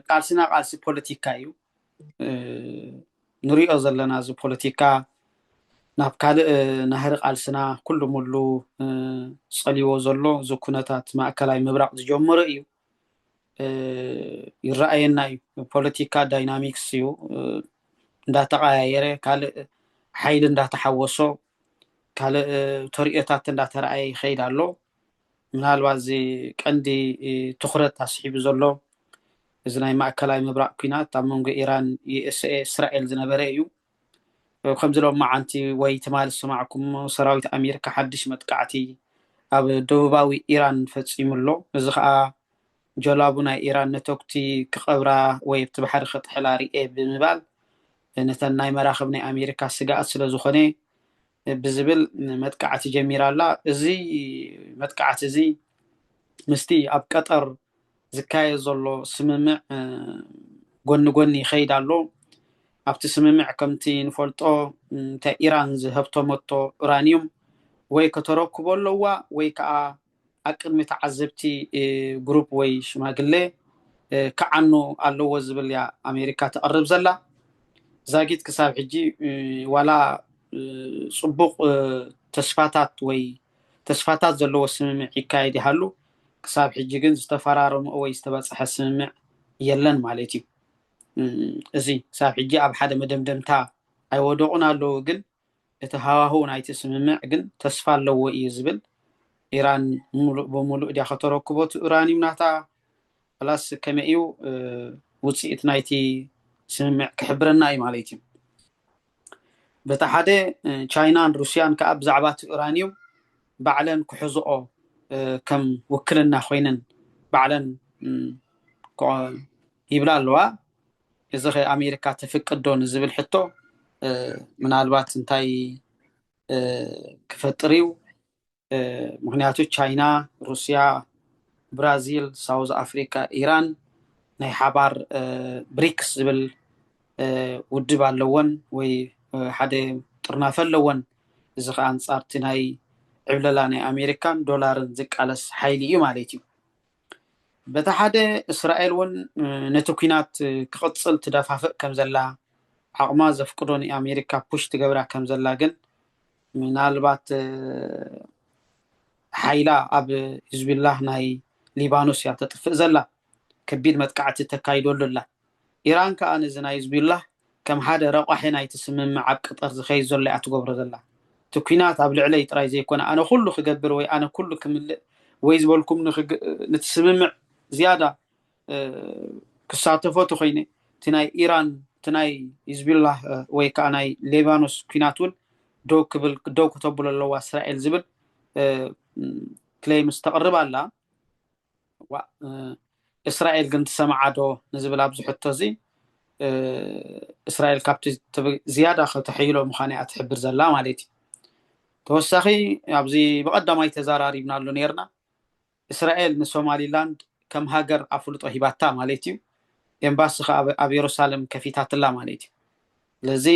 ቃልስና ቃልሲ ፖለቲካ እዩ ንሪኦ ዘለና ዝ ፖለቲካ ናብ ካልእ ናህሪ ቃልስና ኩሉ ሙሉ ጸሊዎ ዘሎ ዝ ኩነታት ማእከላይ ምብራቅ ዝጀመረ እዩ ይረአየና እዩ ፖለቲካ ዳይናሚክስ እዩ እንዳተቀያየረ ካልእ ሓይሊ እንዳተሓወሶ ካልእ ተሪኦታት እንዳተረአየ ይኸይድ ኣሎ ምናልባት ዚ ቀንዲ ትኩረት ኣስሒቡ ዘሎ እዚ ናይ ማእከላይ ምብራቅ ኩናት ኣብ መንጎ ኢራን ዩኤስኤ እስራኤል ዝነበረ እዩ ከም ዝሎም ማዓንቲ ወይ ትማል ሰማዕኩም ሰራዊት ኣሜሪካ ሓድሽ መጥቃዕቲ ኣብ ደቡባዊ ኢራን ፈጺሙ ኣሎ እዚ ከዓ ጀላቡ ናይ ኢራን ነተክቲ ክቀብራ ወይ ብትባሕሪ ክጥሕላ ርኤ ብምባል ነተን ናይ መራኸብ ናይ ኣሜሪካ ስጋኣት ስለ ዝኾነ ብዝብል መጥቃዕቲ ጀሚራ ኣላ እዚ መጥቃዕቲ እዚ ምስቲ ኣብ ቀጠር ዝካየድ ዘሎ ስምምዕ ጎኒ ጎኒ ይኸይድ ኣሎ ኣብቲ ስምምዕ ከምቲ ንፈልጦ እንታይ ኢራን ዝህብቶመቶ ኡራኒየም ወይ ከተረክቦ ኣለዋ ወይ ከዓ ኣብ ቅድሚ ተዓዘብቲ ግሩፕ ወይ ሽማግለ ክዓኑ ኣለዎ ዝብል እያ ኣሜሪካ ተቕርብ ዘላ ዛጊት ክሳብ ሕጂ ዋላ ጽቡቕ ተስፋታት ወይ ተስፋታት ዘለዎ ስምምዕ ይካየድ ይሃሉ ክሳብ ሕጂ ግን ዝተፈራረሙ ወይ ዝተበጽሐ ስምምዕ የለን ማለት እዩ እዚ ክሳብ ሕጂ ኣብ ሓደ መደምደምታ ኣይወደቑን ኣለዉ ግን እቲ ሃዋህው ናይቲ ስምምዕ ግን ተስፋ ኣለዎ እዩ ዝብል ኢራን ሙሉእ ብሙሉእ ዲያ ከተረክቦት ኡራኒየም ናታ ፕላስ ከመይ እዩ ውፅኢት ናይቲ ስምምዕ ክሕብረና እዩ ማለት እዩ በታ ሓደ ቻይናን ሩስያን ከዓ ብዛዕባ እቲ ኡራኒየም ባዕለን ክሕዝኦ ከም ውክልና ኮይነን ባዕለን ይብላ ኣለዋ እዚ ኸ ኣሜሪካ ተፍቅዶ ንዝብል ሕቶ ምናልባት እንታይ ክፈጥር እዩ ምክንያቱ ቻይና ሩስያ ብራዚል ሳውዝ ኣፍሪካ ኢራን ናይ ሓባር ብሪክስ ዝብል ውድብ ኣለወን ወይ ሓደ ጥርናፈ ኣለወን እዚ ከዓ አንጻርቲ ናይ ዕብለላ ናይ ኣሜሪካን ዶላርን ዝቃለስ ሓይሊ እዩ ማለት እዩ በታ ሓደ እስራኤል እውን ነቲ ኩናት ክቅፅል ትደፋፍእ ከም ዘላ ዓቕማ ዘፍቅዶን ኣሜሪካ ፑሽ ትገብራ ከም ዘላ ግን ምናልባት ሓይላ ኣብ ሂዝቡላህ ናይ ሊባኖስ እያ ተጥፍእ ዘላ ከቢድ መጥቃዕቲ ተካይደሉ ኣላ ኢራን ከዓ ነዚ ናይ ሂዝቡላህ ከም ሓደ ረቋሒ ናይቲ ስምምዕ ኣብ ቅጠር ዝኸይድ ዘሎ እያ ትገብሮ ዘላ እቲ ኩናት ኣብ ልዕለይ ጥራይ ዘይኮነ ኣነ ኩሉ ክገብር ወይ ኣነ ኩሉ ክምልእ ወይ ዝበልኩም ነቲ ስምምዕ ዝያዳ ክሳተፎ ኮይነ እቲ ናይ ኢራን እቲ ናይ ሂዝቡላህ ወይ ከዓ ናይ ሊባኖስ ኩናት እውን ደው ክተብሎ ኣለዋ እስራኤል ዝብል ክሌይምስ ተቕርብ ኣላ እስራኤል ግን ትሰማዓዶ ንዝብል ኣብዚ ሕቶ እዚ እስራኤል ካብቲ ዝያዳ ከተሕይሎ ምዃነ እያ ትሕብር ዘላ ማለት እዩ ተወሳኺ ኣብዚ ብቐዳማይ ተዘራሪብና ኣሎ ነርና እስራኤል ንሶማሊላንድ ከም ሃገር ኣፍልጦ ሂባታ ማለት እዩ ኤምባሲ ኣብ ኢየሩሳሌም ከፊታትላ ማለት እዩ ስለዚ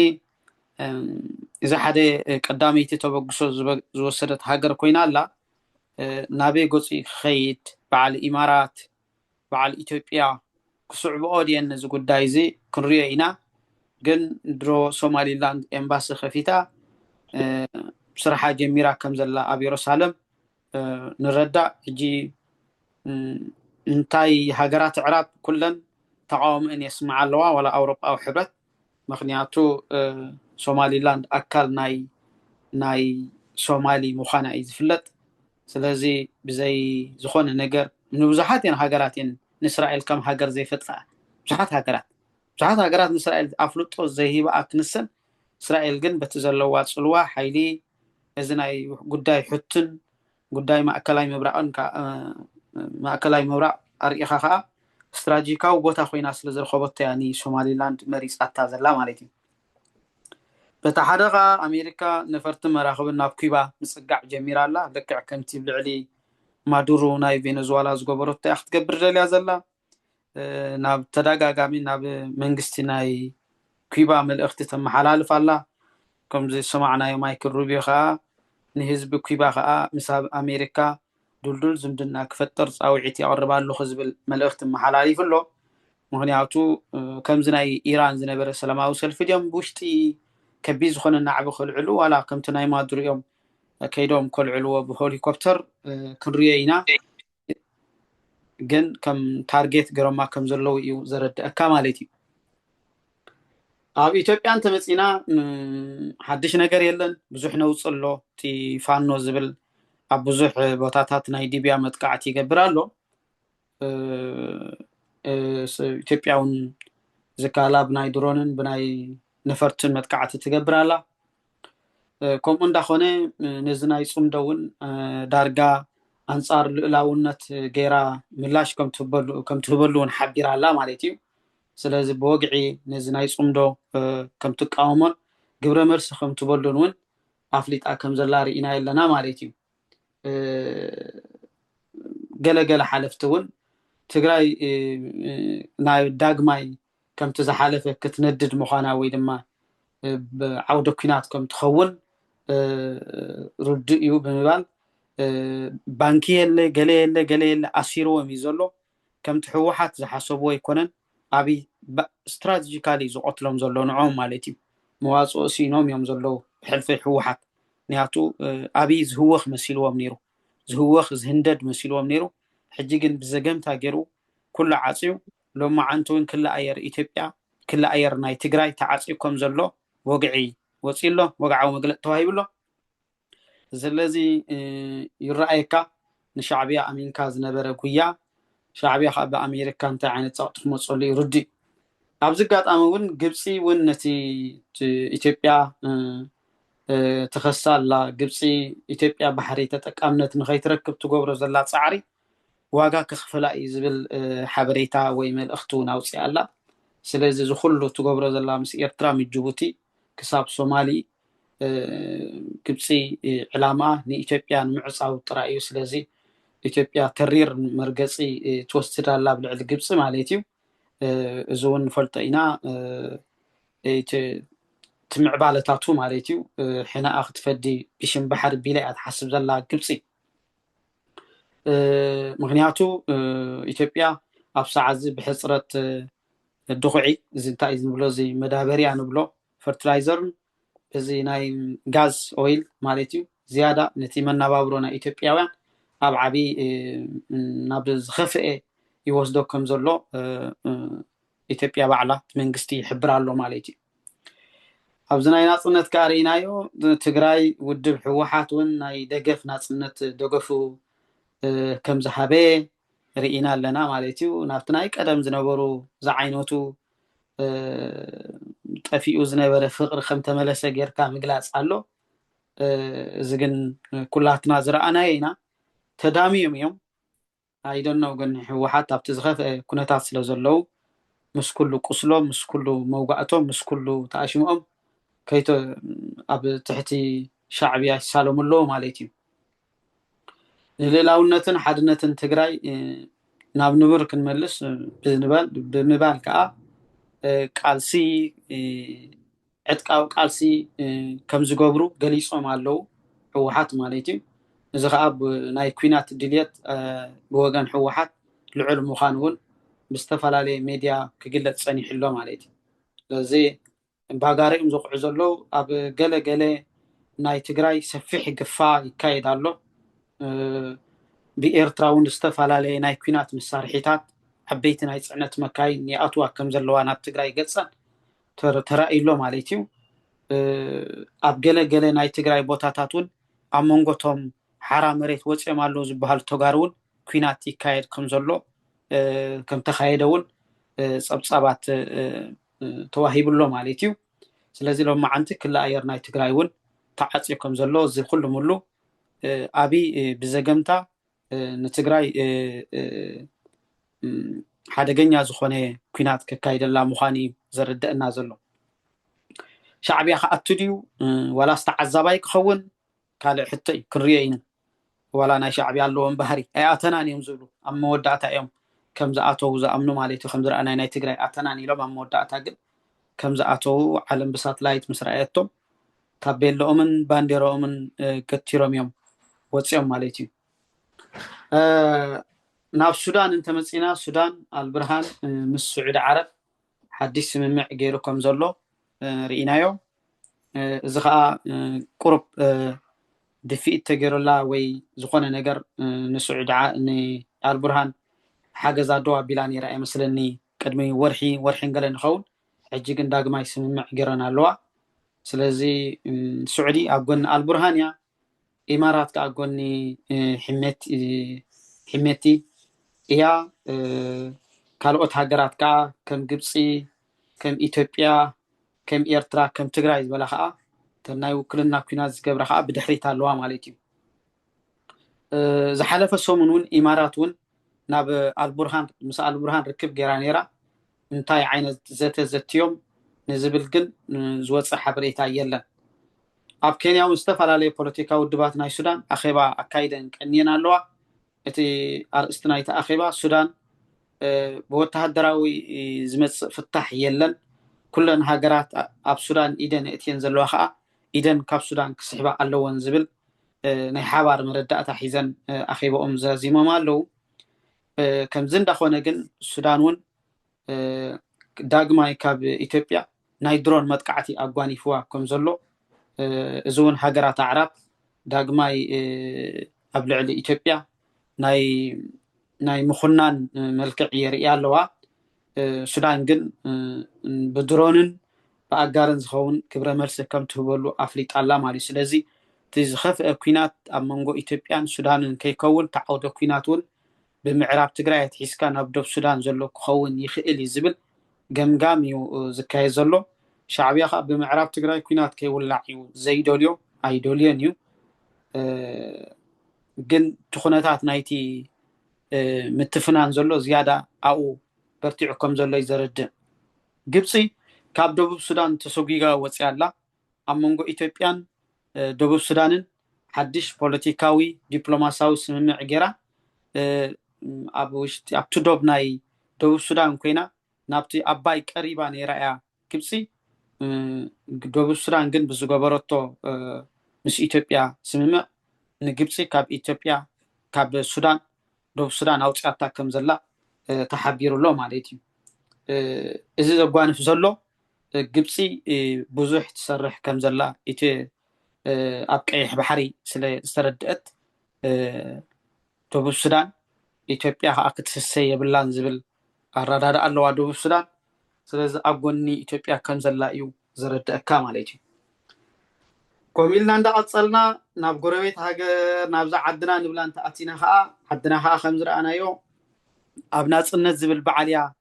እዚ ሓደ ቀዳመይቲ ተበግሶ ዝወሰደት ሃገር ኮይና ኣላ ናበይ ገፂ ክኸይድ በዓል ኢማራት በዓል ኢትዮጵያ ክስዕብኦ ድየን ነዚ ጉዳይ እዚ ክንሪኦ ኢና ግን ድሮ ሶማሊላንድ ኤምባሲ ከፊታ ስራሓ ጀሚራ ከም ዘላ ኣብ ኢየሩሳሌም ንረዳእ ሕጂ እንታይ ሃገራት ዕራብ ኩለን ተቃውሞአን የስምዓ ኣለዋ ወላ ኣውሮጳዊ ሕብረት ምክንያቱ ሶማሊላንድ ኣካል ናይ ሶማሊ ምዃና እዩ ዝፍለጥ ስለዚ ብዘይ ዝኾነ ነገር ንብዙሓት እየን ሃገራት እየን ንእስራኤል ከም ሃገር ዘይፈጥቃ ብዙሓት ሃገራት ንእስራኤል ኣፍልጦ ዘይሂብኣ ክንሰን እስራኤል ግን በቲ ዘለዋ ፅልዋ ሓይሊ እዚ ናይ ጉዳይ ሕትን ጉዳይ ማእከላይ ምብራቅ ኣርኢኻ ከዓ ስትራቴጂካዊ ቦታ ኮይና ስለ ዝረኸበቶ ያኒ ሶማሊላንድ መሪፃታ ዘላ ማለት እዩ በታ ሓደ ከዓ ኣሜሪካ ነፈርቲ መራኸብን ናብ ኩባ ምፅጋዕ ጀሚራ ኣላ ልክዕ ከምቲ ልዕሊ ማዱሮ ናይ ቬነዙዌላ ዝገበረቶ እያ ክትገብር ደልያ ዘላ ናብ ተደጋጋሚ ናብ መንግስቲ ናይ ኩባ መልእኽቲ ተመሓላልፍ ኣላ ከምዚ ሰማዕናዮ ማይክል ሩቢዮ ከዓ ንህዝቢ ኩባ ከዓ ምስ ኣሜሪካ ድልድል ዝምድና ክፈጥር ፃውዒት የቕርብ ኣለኹ ዝብል መልእኽቲ መሓላሊፍ ኣሎ ምክንያቱ ከምዝ ናይ ኢራን ዝነበረ ሰላማዊ ሰልፊ ድዮም ብውሽጢ ከቢድ ዝኾነ ናዕቢ ክልዕሉ ዋላ ከምቲ ናይ ማድሪኦም ከይዶም ከልዕልዎ ብሄሊኮፕተር ክንሪኦ ኢና ግን ከም ታርጌት ገሮማ ከም ዘለው እዩ ዘረድአካ ማለት እዩ ኣብ ኢትዮጵያ እንተመፂና ሓድሽ ነገር የለን ብዙሕ ነውፅ ኣሎ እቲ ፋኖ ዝብል ኣብ ብዙሕ ቦታታት ናይ ዲብያ መጥቃዕቲ ይገብር ኣሎ ኢትዮጵያ እውን ዝካላ ብናይ ድሮንን ብናይ ነፈርትን መጥቃዕቲ ትገብር ኣላ ከምኡ እንዳኾነ ነዚ ናይ ፅምዶ እውን ዳርጋ ኣንፃር ልዕላውነት ገይራ ምላሽ ከም ትህበሉ እውን ሓቢራ ኣላ ማለት እዩ ስለዚ ብወግዒ ነዚ ናይ ፅምዶ ከም ትቃወሞን ግብረ መልሲ ከም ትበሉን እውን ኣፍሊጣ ከም ዘላ ርኢና የለና ማለት እዩ ገለገለ ሓለፍቲ እውን ትግራይ ናይ ዳግማይ ከምቲ ዝሓለፈ ክትነድድ ምዃና ወይ ድማ ብዓውደ ኩናት ከም ትኸውን ርዱእ እዩ ብምባል ባንኪ የለ ገለ የለ ኣሲርዎም እዩ ዘሎ ከምቲ ሕወሓት ዝሓሰብዎ ኣይኮነን ዓብይ ስትራቴጂካሊ ዝቆትሎም ዘሎ ንዖም ማለት እዩ መዋፅኦ ሲኖም እዮም ዘለው ሕልፊ ሕወሓት ምክንያቱ ዓብይ ዝህወኽ መሲልዎም ነይሩ ዝህወኽ ዝህንደድ መሲልዎም ነይሩ ሕጂ ግን ብዘገምታ ገይሩ ኩሉ ዓፅዩ ሎማዓንቲ እውን ክለኣየር ኢትዮጵያ ክለኣየር ናይ ትግራይ ተዓፅዩ ከም ዘሎ ወግዒ ወፂሎ ወግዓዊ መግለፂ ተዋሂብሎ ስለዚ ይረኣየካ ንሻዕብያ ኣሚንካ ዝነበረ ጉያ ሻዕብያ ከዓ ብኣሜሪካ እንታይ ዓይነት ፀቕጢ ክመፀሉ ይርድእ ኣብዚ ኣጋጣሚ እውን ግብፂ እውን ነቲ ኢትዮጵያ ተኸሳ ኣላ ግብፂ ኢትዮጵያ ባሕሪ ተጠቃምነት ንኸይትረክብ ትገብሮ ዘላ ፃዕሪ ዋጋ ክኽፈላ እዩ ዝብል ሓበሬታ ወይ መልእኽቲ እውን ኣውፅኣ ኣላ ስለዚ ዝኩሉ ትገብሮ ዘላ ምስ ኤርትራ ምስ ጅቡቲ ክሳብ ሶማሊ ግብፂ ዕላማ ንኢትዮጵያ ንምዕፃው ጥራይ እዩ ስለዚ ኢትዮጵያ ተሪር መርገፂ ትወስድ ኣላ ብልዕሊ ግብፂ ማለት እዩ እዚ እውን ንፈልጦ ኢና ትምዕባለታቱ ማለት እዩ ሕናኣ ክትፈዲ ብሽም ባሕሪ ቢላ እያ ትሓስብ ዘላ ግብፂ ምክንያቱ ኢትዮጵያ ኣብ ሰዓት እዚ ብሕፅረት ድኹዒ እዚ እንታይ እዩ ንብሎ እዚ መዳበርያ ንብሎ ፈርቲላይዘርን እዚ ናይ ጋዝ ኦይል ማለት እዩ ዝያዳ ነቲ መነባብሮ ናይ ኢትዮጵያውያን ኣብ ዓብይ ናብ ዝኸፍአ ይወስዶ ከም ዘሎ ኢትዮጵያ ባዕላ መንግስቲ ይሕብር ኣሎ ማለት እዩ ኣብዚ ናይ ናፅነት ከዓ ርኢናዮ ትግራይ ውድብ ሕወሓት እውን ናይ ደገፍ ናፅነት ደገፉ ከም ዝሃበ ርኢና ኣለና ማለት እዩ ናብቲ ናይ ቀደም ዝነበሩ ዝዓይነቱ ጠፊኡ ዝነበረ ፍቅሪ ከም ተመለሰ ጌርካ ምግላፅ ኣሎ እዚ ግን ኩላትና ዝረኣናዮ ኢና ተዳሚዮም እዮም ኣይደነው ግን ሕወሓት ኣብቲ ዝኸፍአ ኩነታት ስለ ዘለው ምስ ኩሉ ቁስሎም ምስ ኩሉ መውጋእቶም ምስ ኩሉ ተኣሽሞኦም ከይቶ ኣብ ትሕቲ ሻዕብያ ይሳለሙ ኣለዎ ማለት እዩ ንልዕላውነትን ሓድነትን ትግራይ ናብ ንቡር ክንመልስ ብምባል ከዓ ቃልሲ ዕጥቃዊ ቃልሲ ከም ዝገብሩ ገሊፆም ኣለው ሕወሓት ማለት እዩ እዚ ከዓ ናይ ኩናት ድልየት ብወገን ሕወሓት ልዑል ምዃኑ እውን ብዝተፈላለየ ሜድያ ክግለፅ ፀኒሑ ኣሎ ማለት እዩ ስለዚ ባጋሪኦም ዘቑዑ ዘለው ኣብ ገለገለ ናይ ትግራይ ሰፊሕ ግፋ ይካየድ ኣሎ ብኤርትራ እውን ዝተፈላለዩ ናይ ኩናት መሳርሒታት ዓበይቲ ናይ ፅዕነት መካይን ይኣትዋ ከም ዘለዋ ናብ ትግራይ ገፀን ተራእዩሎ ማለት እዩ ኣብ ገለገለ ናይ ትግራይ ቦታታት እውን ኣብ መንጎቶም ሓራ መሬት ወፂኦም ኣለዉ ዝበሃሉ ተጋሩ እውን ኩናት ይካየድ ከም ዘሎ ከም ተኻየደ እውን ፀብፃባት ተዋሂብሎ ማለት እዩ ስለዚ ሎማዓንቲ ክለኣየር ናይ ትግራይ እውን ተዓፅዩ ከም ዘሎ እዚ ኩሉ ሙሉ ዓብይ ብዘገምታ ንትግራይ ሓደገኛ ዝኾነ ኩናት ክካየደላ ምዃኑ እዩ ዘርድአና ዘሎ ሻዕብያ ከዓ ድዩ ዋላ ዝተዓዛባይ ክኸውን ካልእ ሕቶ እዩ ክንሪኦ ኢና ዋላ ናይ ሻዕብያ ኣለዎም ባህሪ ኣይኣተናን እዮም ዝብሉ ኣብ መወዳእታ እዮም ከም ዝኣተው ዝኣምኑ ማለት እዩ ከም ዝረኣናይ ናይ ትግራይ ኣተናን ኢሎም ኣብ መወዳእታ ግን ከም ዝኣተው ዓለም ብሳትላይት ምስ ረኣየቶም ታቤሎኦምን ባንዴሮኦምን ገቲሮም እዮም ወፂኦም ማለት እዩ ناب السودان انت مسينا السودان البرهان من السعود عرب حديث سممع غيركم زلو رئينايو زخا قرب دفيت تغيرلا وي زخونه نجر نسعود البرهان حاجه زادوا بلاني راي مسلني قدمي ورحين قال نخون حجي كن داغماي سممع غيرنا لوا سلازي سعودي اغون البرهان يا امارات كاغوني حميتي يا ካልኦት ሃገራት ከዓ ከም ግብፂ ከም ኢትዮጵያ ከም ኤርትራ ከም ትግራይ ዝበላ ከዓ ተናይ ውክልና ኩናት ዝገብራ ከዓ ብድሕሪት ኣለዋ ማለት እዩ ዝሓለፈ ሰሙን እውን ኢማራት እውን ናብ አልቡርሃን ምስ አልቡርሃን ርክብ ገይራ ነይራ እንታይ ዓይነት ዘተዮም ንዝብል ግን ዝወፅእ ሓበሬታ የለን ኣብ ኬንያ እውን ዝተፈላለዩ ፖለቲካዊ ውድባት ናይ ሱዳን ኣኼባ ኣካይደን ቀኒየን ኣለዋ እቲ ኣርእስቲ ናይቲ ኣኼባ ሱዳን بوتهدراوي زمت فتح يلن كلن هاجرات أب سودان إيدن إتين زلوا خا إيدن كاب سودان كسحبة اللون زبل نحبار مردات حيزن أخيب زازيما مالو كم زند أخوانا جن سودانون داغماي كاب إثيوبيا نايدرون متقعتي أقواني فوا كم زلو زون هاجرات عرب داغماي أبلع لإثيوبيا ناي مخنان ملكع يري ኣለዋ ሱዳን ግን ብድሮንን በአጋርን ዝኸውን ክብረ መልስ ከም ትህበሉ ኣፍሊጣላ ማለት ስለዚ ትዝኸፍአ ኩናት ኣብ መንጎ ኢትዮጵያን ሱዳንን ከይከውን ተዓውደ ኩናት እውን ብምዕራብ ትግራይ ትሒስካ ናብ ደቡብ ሱዳን ዘሎ ክኸውን ይኽእል ዝብል ገምጋም እዩ ዝካየድ ዘሎ ሻዕብያ ከዓ ብምዕራብ ትግራይ ኩናት ከይውላዕ እዩ ዘይደልዮ ኣይደልዮን እዩ ግን ትኹነታት ናይቲ متفنان زلو زيادة أو برتيعكم زلو يزرد جبسي كاب دبوب السودان تسوقيقا وسيالا أمونغو إثيوبيان دبوب السودان حدش بوليتيكاوي دبلوماساوي سممع غيرا أبتو دوب ناي دبوب السودان كوينا نابتي أباي قريبا نيرايا جبسي دبوب السودان جن بزوغبرتو مش إثيوبيا سممع نجبسي كاب إثيوبيا كاب السودان دو السودان أوتشاتا كم زلا تحبير الله مالتي إذا زبان في زلو جبسي بزوح تصرح كم زلا إتى أبقى بحري سردت دو السودان إثيوبيا أكتر السيء باللانزبل الرادار الله دو السودان سلز أبغني إثيوبيا كم زلا يو زرد كامالتي كوميلنا عند أتصلنا نابغرويت هاجر نابز عدنا نبلان تأتينا خا عدنا خا خمس رأنا يو أبناء الناس زبل بعليا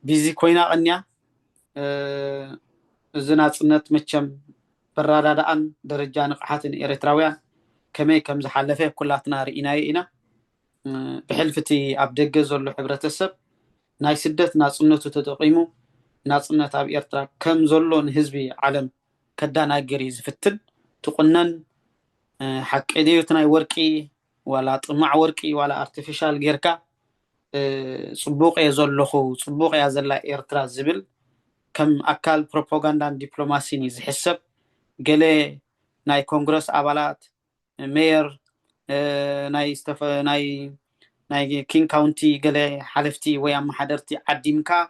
بيزي كوينا أنيا زنات الناس متشم برادة أن درجان قحاتن إريتراويا كم زحلفه كلاتنا رئينا بحلفتي أبدق زلو حبرة السب ناي سدت ناس الناس تتقيمو ناس الناس أبي إرترا كم زلون حزبي علم كدانا جريز فتن تقنن حق إديوتنا ورقي ولا طمع ورقي ولا artificial جيركا صبوق يزلخو صبوق يزلا إيرترا زبل كم أكل بروباغندا دبلوماسي نزحسب جلي ناي كونغرس أبالات مير ناي كين كاونتي جلي حلفتي ويا محضرتي عديمكا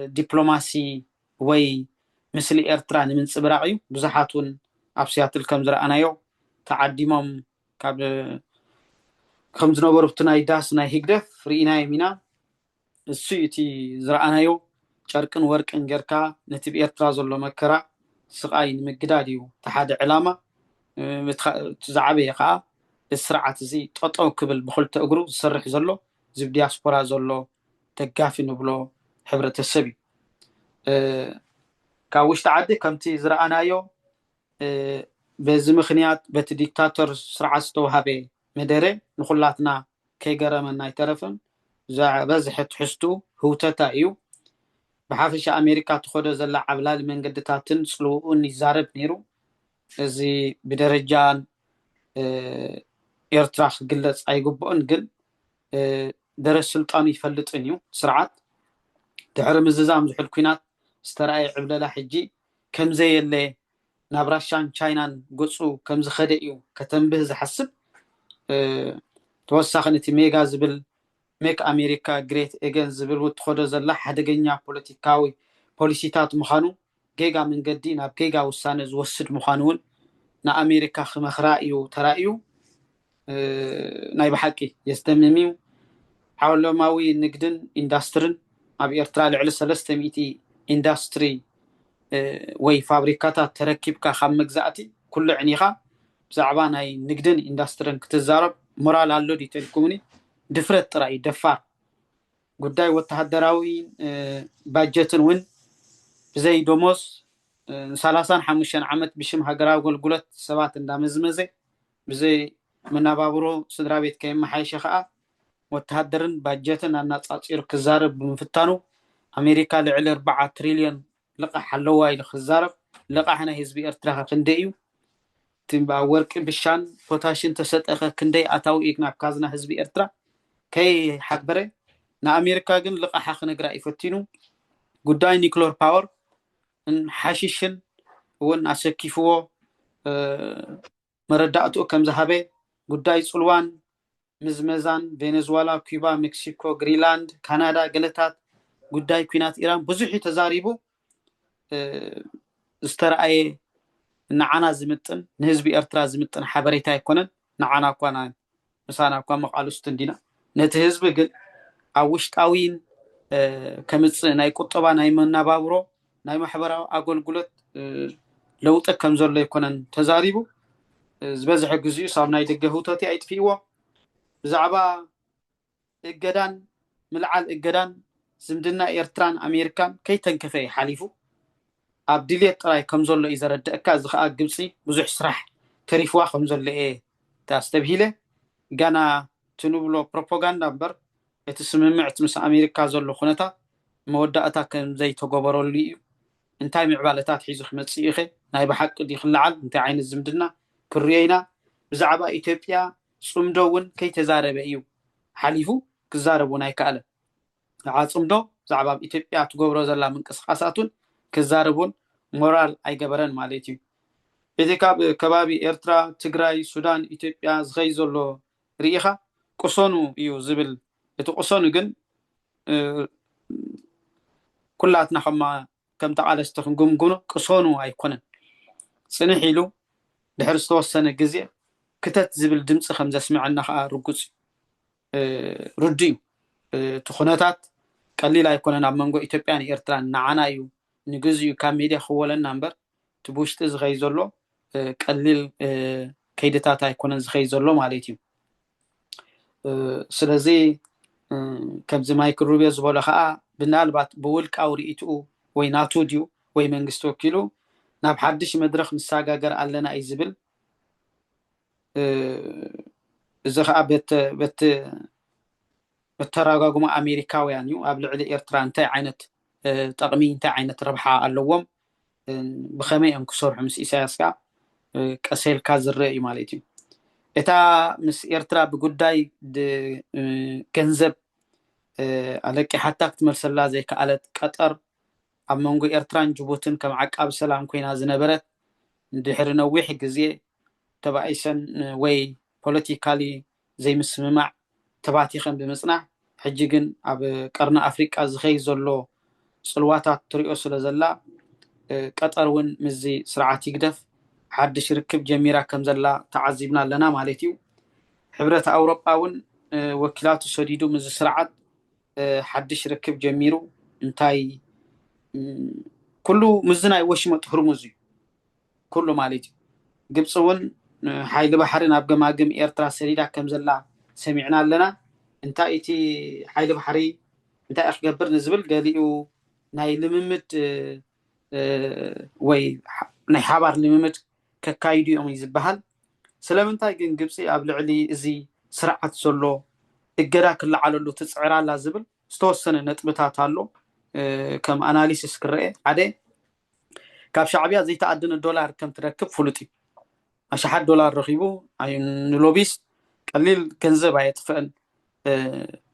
دبلوماسي وي مثل إيرترا من صبراعي بزحاتون أبسياتل كم زرعنايو تعديمهم كاب خمس نوبر بتناي داس ناي هيجدف رينا يمينا السيتي زرعنايو شاركن وركن جركا نتيب إيرترا زلو مكرا سقاين مقداديو تحاد علامة تزعبي يقع السرعة زي تقطعو كبل بخل تأقرو سرح زلو زي بدياسبورا زلو تقافي نبلو حبرة السبي كاوش تعدي كمتي زرعنايو بزي مخنيات بت ديكتاتور سرعة ستوهابي مدري نخلاتنا كي قرمنا يترفن بزحت حستو هو تتايو بحافش أمريكا تخوض زلا عبلال من قدتاتن سلوون يزارب نيرو زي بدرجان إيرتراخ قلت أيقبون قل درس سلطان يفلت انيو سرعات دعرم الززام زحل كوينات استرأي عبلالة حجي كم زي اللي نابراشان تشاينان قصو كم زخدئيو كتنبه زحسب توسخن تي ميغا زبل ميك أمريكا جريت إجن زبل وتخدو زلا حدقنيا بوليتيكاوي بوليسيتات مخانو جيجا من قدين أب جيجا وسانز وسد مخانون نا أمريكا خمخرائيو ترائيو ناي بحكي يستمميو حول ماوي نقدن إندسترن أبي إرترا لعلى 300 إندستري وي فابريكاتات تركب كخام مجزاتي كل عنيخا بزعبا ناي نقدن إندسترن كتزارب مرال هالو دي تلكمني دفرت رأي دفار قداي وتهدراوي باجتن وين بزي دوموس 35 عمت بشم هجراو قلقلت سبات اندامزمزي بزي منابابرو سدرابيت كيم محايشة خاء وتهدرن باجتن أنا تصير كزارب بمفتانو أمريكا لعل 4 تريليون لقى حلوة إلى خزارب لقى حنا هزبي إرتراها كنديو تنبا ورك بشان بوتاشين تسد أخا كندي أتاو إيقنا بكازنا هزبي إرترا كي حبري نا أمريكا جن لقى حق نقرأ يفتينو قداي نيكلور باور حاشيشن ون أسكيفو مرداتو كم ذهبي قداي سلوان مزمزان فنزويلا كوبا مكسيكو غريلاند كندا جلتات قداي كوينات إيران بزحي تزاريبو استرأي نعنا زمتن نهزبي إرترا زمتن حبريتا يكونن نعنا كوانا مسانا كوان مقالو ستندينا نتهزبي قل أوشتاوين كمتص ناي قطبا ناي منابابرو ناي محبراو أقول لو تكم زر ليكونن تزاريبو زبزح جزيو صاب ناي دقهوتاتي أيتفيوا بزعبا إجدان ملعال إجدان زمدنا إيرتران أمريكان كي تنكفي حليفو أبديليت راي كمزول إذا ردأك أزخاء جبسي بزح سرح تريفوا خمزول إيه تستبهيله جانا تنوبلو بروباغندا بر يتسممعت مس أمريكا زول خنتا مودأتا كم زي تجبروا لي انتاي معبالتات حيزو خمسي إخي ناي بحق دي خلعل انت عين الزمدنا كريينا بزعبا إثيوبيا صمدون كي تزارب إيو حليفو كزاربو ناي كأله عاد صمدو زعبا إثيوبيا تجبروا زلا من قصقاساتون كزاربون مورال أي جبران مالتي إذا كبابي إرترا تجراي السودان إثيوبيا زغيزولو ريخا قصونو إيو زبل يتقصونو جن كلاتنا خما كم تعال استخدم جمجونو قصونو أيقونن سنة حلو دحرستو السنة جزية كتت زبل دمس خمسة سمعنا خا رجوز رديو تخناتات قليل أيقونن عمانجو إثيوبيا إرترا نعنا يو نجزيو كميديا خوالن نمبر تبوشت زغيزولو قليل كيدتات أيقونن زغيزولو مالتيو سلازي كم زي مايكل روبيو زبالة خا بنالبات بولك أو رئيتو ويناتو ديو وي منغستو كيلو ناب حدش مدرخ مساقاقر علينا أي زبل إذا خا بتراقاقو أمريكاويانيو قبل علي إيرتران تاي عينت تقمين تاي عينت ربحة اللوم بخمي انكسور حمس إساسكا كسيل كازر رأي ماليتيو إتا مس إيرترا بقوداي كنزب عليك حتى تمرسلا زي كالت قطر أب منغو إيرتران جبوتن كم عقاب سلام كوينا زنبرت ندحر نويح جزية تبعيسن وي بوليتيكالي زي مسممع تبعتي خم بمصنع حجيجن أب قرنا أفريقيا زخي زلو صلواتات تريو سلازلا قطر ون مزي سرعات يقدف حدش ركب جميرة كم زلا تعذبنا لنا مالتيو حبرة أوروبا ون وكيلات السديدو مزي سرعات حدش ركب جميرو انتاي كله مزنا وشمت هرمزي كله مالتي جبصون حيل بحرنا أبقى ماجم إيرترا سريدا كم زلا سمعنا لنا انتا إتي حيل بحري انتا أخبر نزبل قاليو ناي لممت وي ناي حبار لممت كايدو يوم يزبهل سلامنتاي جن جبسي قبل علي إزي سرعة سولو الجراك اللي على اللو تسعيرا لازبل ستوسن نتبتاتالو كم أناليسيس كرئي عادي كاب شعبية زي تعدن الدولار كم تركب فلوتي أشحاد دولار رخيبو أي نلوبيس قليل كنزب يتفقن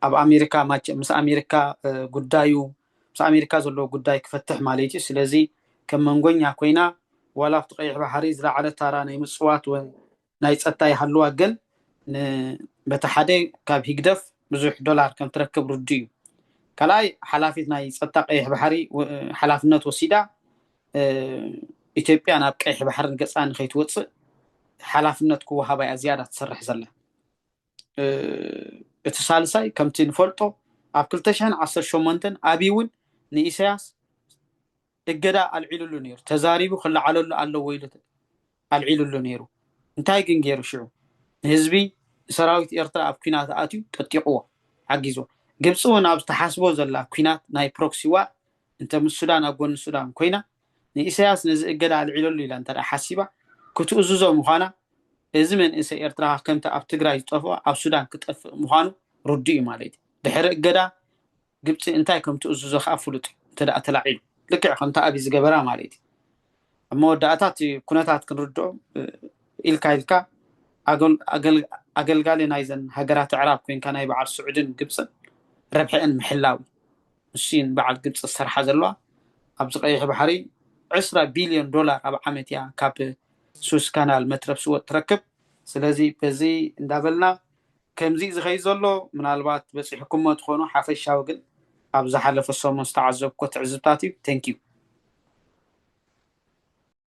أب أمريكا ماج مس أمريكا قدايو مس أمريكا زلو قداي كفتح ماليتي سلازي كم منقون ياكوينا ولا تقيح بحريز لا على تاراني مصوات ونايت أتاي حلوة قل بتحدي كاب هيجدف بزح دولار كم تركب رديو كلاي حلافيتنا يصدق ايه بحري حلافنت وسيدا ኢትዮጵያ ናብ ቀይሕ ባሕሪ ገጻ ንኸይትወፅእ ሓላፍነት ክወሃባ እያ ዝያዳ ትሰርሕ ዘላ እቲ ሳልሳይ ከምቲ ንፈልጦ ኣብ 2018 ኣብይ እውን ንኢሳያስ እገዳ ኣልዒሉሉ ነይሩ ተዛሪቡ ክለዓለሉ ኣለዎ ኢሉ ኣልዒሉሉ ነይሩ እንታይ ግን ገይሩ ሽዑ ንህዝቢ ሰራዊት ኤርትራ ኣብ ኩናት ኣትዩ ጠጢቕዎ ዓጊዞ ግብፂ እውን ኣብ ዝተሓስቦ ዘላ ኩናት ናይ ፕሮክሲ ዋር እንተ ምስ ሱዳን ኣብ ጎኒ ሱዳን ኮይና ንኢሳያስ ነዚ እገዳ ኣልዒሉሉ ኢላ እንተ ሓሲባ ክትእዝዞ ምዃና እዚ መንእሰይ ኤርትራ ከምቲ ኣብ ትግራይ ዝጠፍኦ ኣብ ሱዳን ክጠፍእ ምዃኑ ርዱእ እዩ ማለት እዩ ድሕሪ እገዳ ግብፂ እንታይ ከም ትእዝዞ ከዓ ፍሉጥ እንተ ደኣ ተላዒሉ ልክዕ ከምቲ ኣብይ ዝገበራ ማለት እዩ ኣብ መወዳእታት ኩነታት ክንርድኦ ኢልካ ኣገልጋሊ ናይዘን ሃገራት ዕራብ ኮንካ ናይ በዓል ስዑድን ግብፅን ረብሐን ምሕላው ንሱን በዓል ግብፂ ዝሰርሓ ዘለዋ ኣብዚ ቀይሕ ባሕሪ 10 ቢልዮን ዶላር ኣብ ዓመት እያ ካብ ሱስ ካናል መትረብ ስወጥ ትረክብ ስለዚ በዚ እንዳበልና ከምዚ ዝኸይ ዘሎ ምናልባት በፂሕኩም ትኾኑ ሓፈሻዊ ግን ኣብ ዝሓለፈ ሰሞን ዝተዓዘብኮ ትዕዝብታት እዩ ቴንክ ዩ